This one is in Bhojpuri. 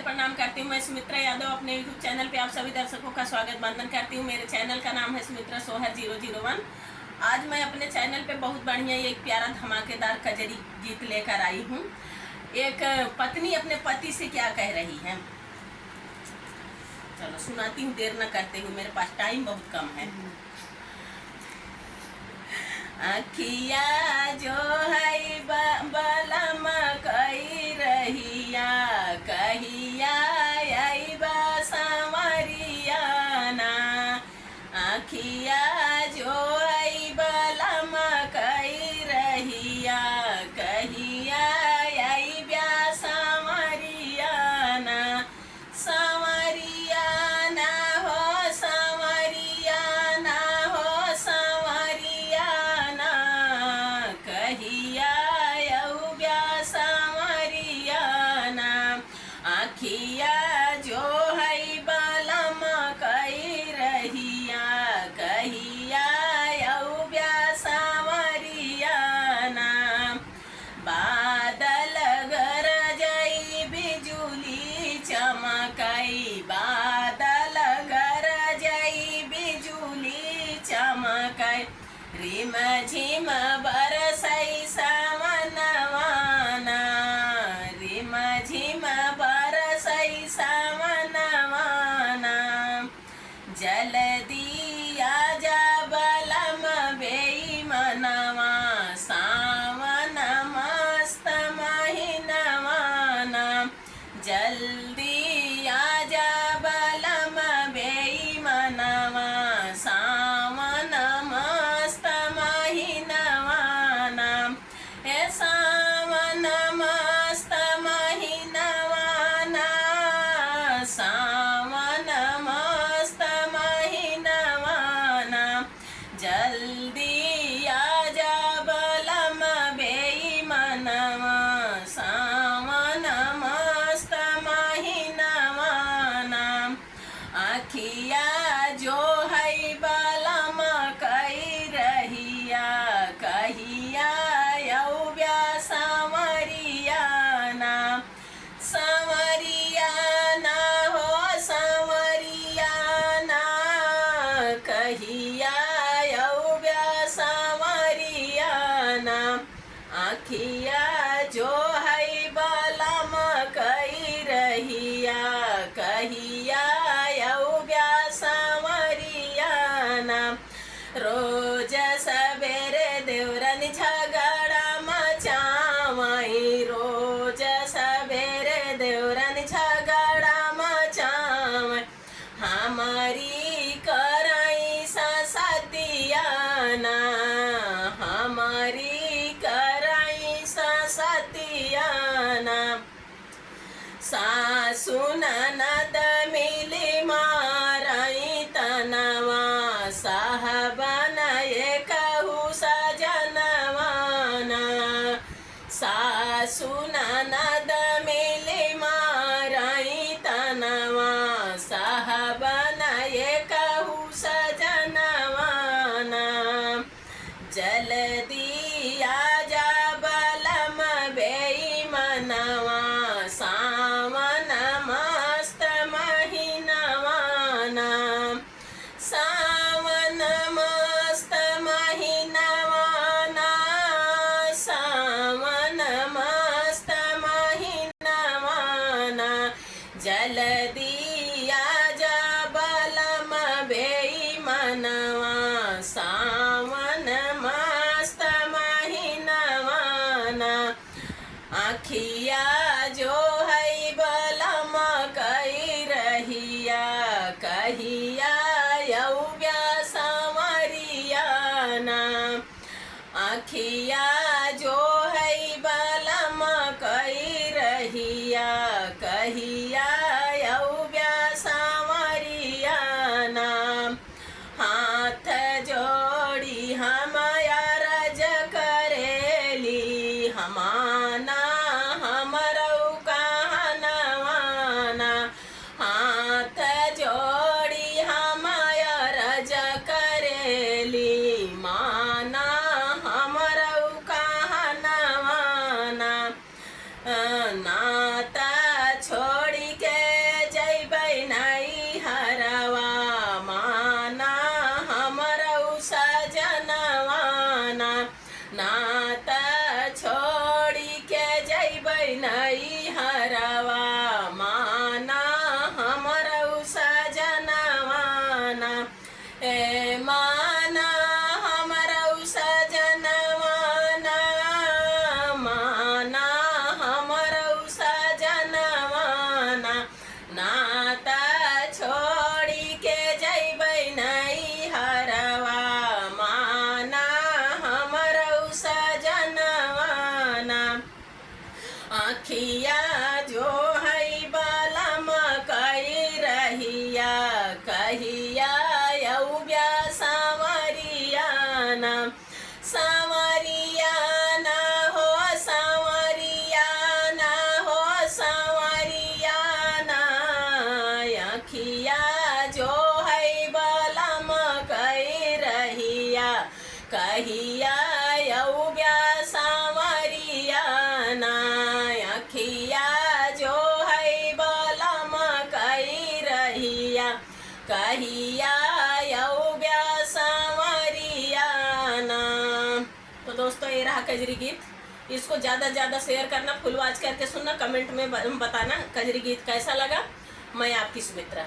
प्रणाम करती हूँ। मैं सुमित्रा यादव अपने यूट्यूब चैनल पे आप सभी दर्शकों का स्वागत वंदन करती हूँ। मेरे चैनल का नाम है सुमित्रा सोहर 001। आज मैं अपने चैनल पे बहुत बढ़िया एक प्यारा धमाकेदार कजरी गीत लेकर आई हूँ। एक पत्नी अपने पति से क्या कह रही है, चलो सुनाती हूँ, देर न करते हुए, मेरे पास टाइम बहुत कम है। अखिया जो है बलम कही रहिया, कहिया अइबा संवरिया ना। अखिया जो है बलम कही रहिया, कहिया अइबा संवरिया ना। संवरिया ना हो, संवरिया ना हो, संवरिया ना। कहिया अउब्या संवरिया ना। आखिया जो है बलम कही रहिया, कहिया अउब्या संवरिया ना। बादल गरजई बिजुली चमकई, बादल गरजई बिजुली चमकई। रिम झिम बरसई सावनवाना, रिम झिम बरसई सावनवाना। जल्दी आजा बलम बेईमनवा, सावन मस्त महीनवाना। जल्दी आजा बलम बेईमनवा, सावन मस्त महीनवाना। ए सावन मस्त महीनवाना, सावन मस्त महीनवाना। जल्दी आजा बलम बेईमनवा, सावन मस्त महीनवाना। आखिया जो है बलम कही रहिया, कहिया अउब्या संवरिया ना। संवरिया ना हो, संवरिया ना। कहिया अउब्या संवरिया ना। आखिया जो है बलम कही रहिया, कहिया अउब्या संवरिया ना। रोज सवेरे देवरन झगड़ा मचावई, रोज सवेरे देवरन झगड़ा मचावई। हमारी करई ससतिया ना, हमारी करई ससतिया ना। सासु ननद मिली मारई तनवा, साहबन एकहु सजनवाना। सासु ननद मिली मारई तनवा, साहबन एकहु सजनवाना। जल्दी आजा बलम बेईमनवा, सावन मस्त महीनवाना। सावन मस्त महीनवाना, सावन मस्त महीनवाना। जल्दी आजा बलम बेईमनवा, सावन मस्त महीनवाना। आखिया जो है बलम कही रहिया, कहिया अउब्या संवरिया ना। आखिया जो है बलम कही रहिया, कहिया अउब्या संवरिया ना। हाथ जोड़ी हम अरज करेली, हमाना हमरऊ कहनवाना। हाथ जोड़ी हम अरज करेली, माना हमरऊ कहनवाना। नाता छोड़ी के कहिया यऊ ब्या सांवरिया ना अखिया जो है बलम कई रहिया कहिया यऊ ब्या सांवरिया ना। तो दोस्तों ये रहा कजरी गीत। इसको ज़्यादा ज़्यादा शेयर करना, फुल वॉच करके सुनना, कमेंट में बताना कजरी गीत कैसा लगा। मैं आपकी सुमित्रा।